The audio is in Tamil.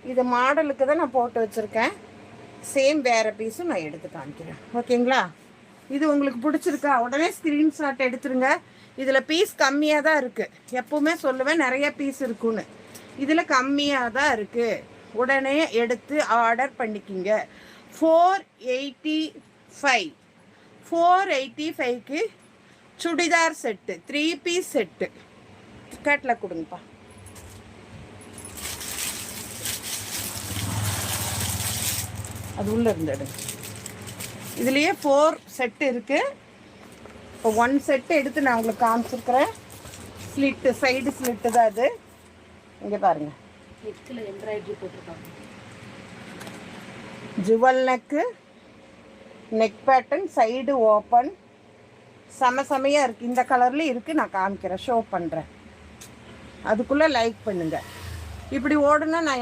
இது மாடலுக்கு தான் நான் போட்டு வச்சுருக்கேன். சேம் வேறு பீஸும் நான் எடுத்து காமிக்கிறேன். ஓகேங்களா? இது உங்களுக்கு பிடிச்சிருக்கா? உடனே ஸ்க்ரீன்ஷாட் எடுத்துருங்க. இதில் பீஸ் கம்மியாக தான் இருக்குது. எப்போவுமே சொல்லுவேன் நிறைய பீஸ் இருக்குன்னு. இதில் கம்மியாக தான் இருக்குது. உடனே எடுத்து ஆர்டர் பண்ணிக்கிங்க. 485 485க்கு சுடிதார் செட்டு 3 பீஸ் செட்டு கட்டில் கொடுங்கப்பா. அது உள்ளே இருந்துடு. இதுலேயே 4 செட்டு இருக்குது. இப்போ 1 செட்டு எடுத்து நான் உங்களுக்கு காமிச்சிருக்கிறேன். ஸ்லிட்டு, சைடு ஸ்லிட்டு தான் அது. இங்கே பாருங்கள், நெக்கில் எம்ப்ராய்டரி போட்டிருக்காங்க. Jewel neck, neck pattern, side open, செமையாக இருக்குது. இந்த கலர்லேயும் இருக்குது. நான் காமிக்கிறேன், ஷோ பண்ணுறேன். அதுக்குள்ளே லைக் பண்ணுங்கள். இப்படி ஓடுனா நான்